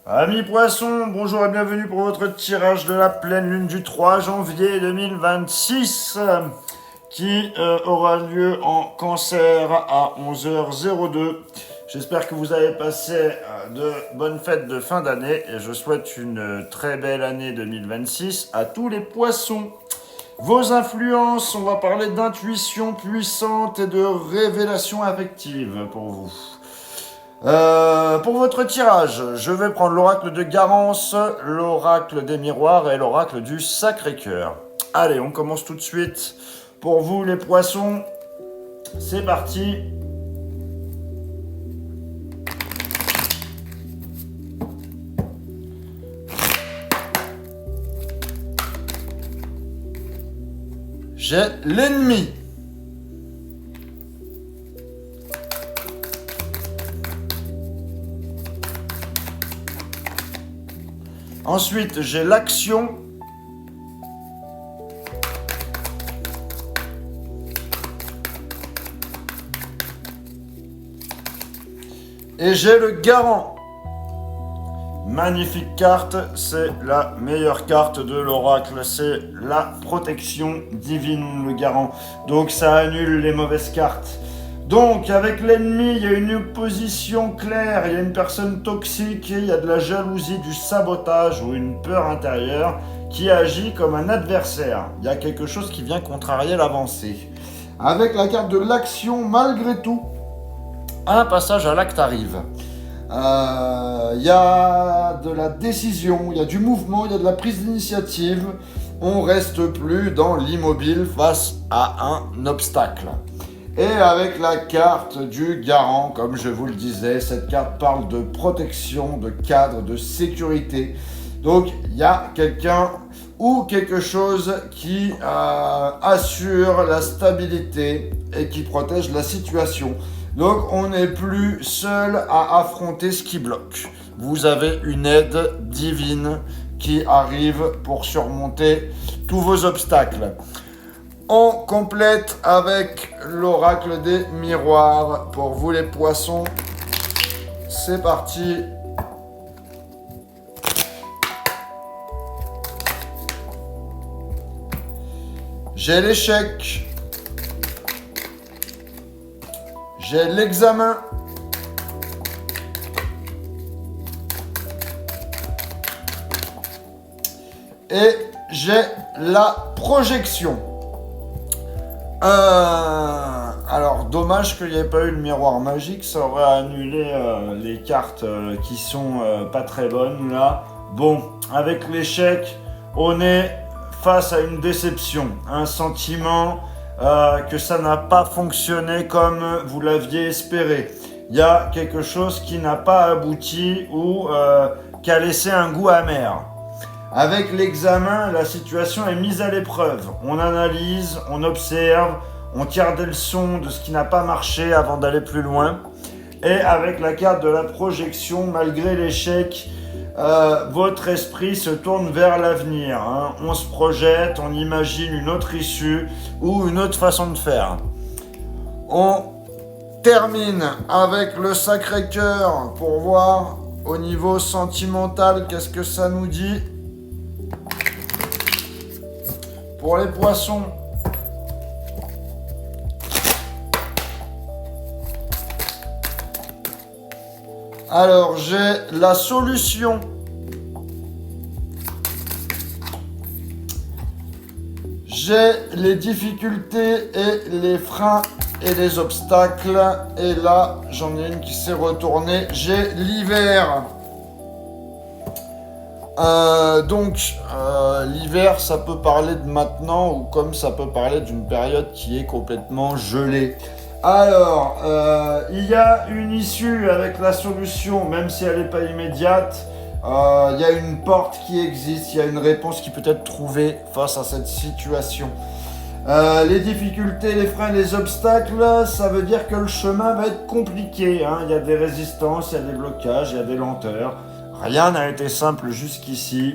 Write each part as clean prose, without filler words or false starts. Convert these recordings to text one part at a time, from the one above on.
Amis poissons, bonjour et bienvenue pour votre tirage de la pleine lune du 3 janvier 2026 qui aura lieu en cancer à 11h02. J'espère que vous avez passé de bonnes fêtes de fin d'année et je souhaite une très belle année 2026 à tous les poissons. Vos influences, on va parler d'intuition puissante et de révélation affective pour vous. Pour votre tirage, je vais prendre l'oracle de Garance, l'oracle des miroirs et l'oracle du Sacré-Cœur. Allez, on commence tout de suite. Pour vous les poissons, c'est parti. J'ai l'ennemi. Ensuite, j'ai l'action. Et j'ai le garant. Magnifique carte, c'est la meilleure carte de l'oracle, c'est la protection divine, le garant. Donc ça annule les mauvaises cartes. Donc avec l'ennemi, il y a une opposition claire, il y a une personne toxique, il y a de la jalousie, du sabotage ou une peur intérieure qui agit comme un adversaire. Il y a quelque chose qui vient contrarier l'avancée. Avec la carte de l'action, malgré tout, un passage à l'acte arrive. Il y a de la décision, il y a du mouvement, il y a de la prise d'initiative. On reste plus dans l'immobile face à un obstacle. Et avec la carte du garant, comme je vous le disais, cette carte parle de protection, de cadre, de sécurité. Donc il y a quelqu'un ou quelque chose qui assure la stabilité et qui protège la situation. Donc on n'est plus seul à affronter ce qui bloque. Vous avez une aide divine qui arrive pour surmonter tous vos obstacles. On complète avec l'oracle des miroirs. Pour vous les poissons, c'est parti. J'ai l'échec. J'ai l'examen. Et j'ai la projection. Alors, dommage qu'il n'y ait pas eu le miroir magique, ça aurait annulé les cartes qui sont pas très bonnes là. Bon, avec l'échec, on est face à une déception, un sentiment que ça n'a pas fonctionné comme vous l'aviez espéré. Il y a quelque chose qui n'a pas abouti ou qui a laissé un goût amer. Avec l'examen, la situation est mise à l'épreuve. On analyse, on observe, on tire des leçons de ce qui n'a pas marché avant d'aller plus loin. Et avec la carte de la projection, malgré l'échec, votre esprit se tourne vers l'avenir. On se projette, on imagine une autre issue ou une autre façon de faire. On termine avec le Sacré-Cœur pour voir au niveau sentimental qu'est-ce que ça nous dit. Pour les poissons, alors j'ai la solution. J'ai les difficultés et les freins et les obstacles. Et là, j'en ai une qui s'est retournée. J'ai l'hiver. L'hiver, ça peut parler de maintenant ou comme ça peut parler d'une période qui est complètement gelée. Alors, il y a une issue avec la solution, même si elle n'est pas immédiate. Il y a une porte qui existe, il y a une réponse qui peut être trouvée face à cette situation. Les difficultés, les freins, les obstacles, ça veut dire que le chemin va être compliqué. Il y a des résistances, il y a des blocages, il y a des lenteurs. Rien n'a été simple jusqu'ici.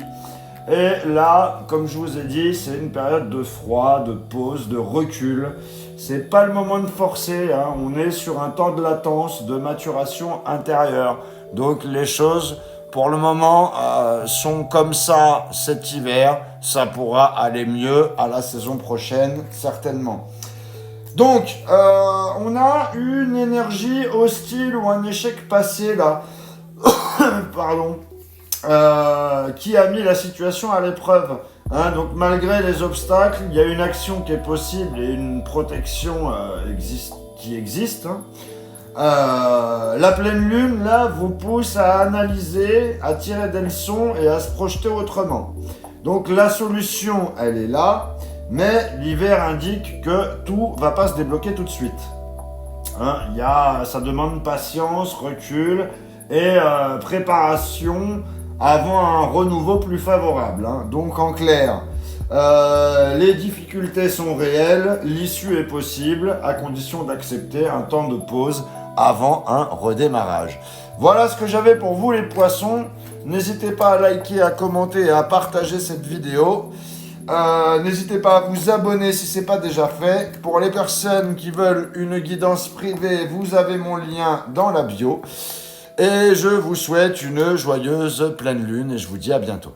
Et là, comme je vous ai dit, c'est une période de froid, de pause, de recul. C'est pas le moment de forcer, on est sur un temps de latence, de maturation intérieure. Donc les choses pour le moment, sont comme ça cet hiver. Ça pourra aller mieux à la saison prochaine, certainement. Donc, on a une énergie hostile ou un échec passé, là, pardon, qui a mis la situation à l'épreuve. Hein, donc, malgré les obstacles, il y a une action qui est possible et une protection qui existe. Hein. La pleine lune, là, vous pousse à analyser, à tirer des leçons et à se projeter autrement. Donc, la solution, elle est là. Mais l'hiver indique que tout va pas se débloquer tout de suite. Hein, ça demande patience, recul et préparation avant un renouveau plus favorable. Hein. Donc en clair, les difficultés sont réelles, l'issue est possible à condition d'accepter un temps de pause avant un redémarrage. Voilà ce que j'avais pour vous les poissons. N'hésitez pas à liker, à commenter et à partager cette vidéo. N'hésitez pas à vous abonner si ce n'est pas déjà fait. Pour les personnes qui veulent une guidance privée, vous avez mon lien dans la bio. Et je vous souhaite une joyeuse pleine lune et je vous dis à bientôt.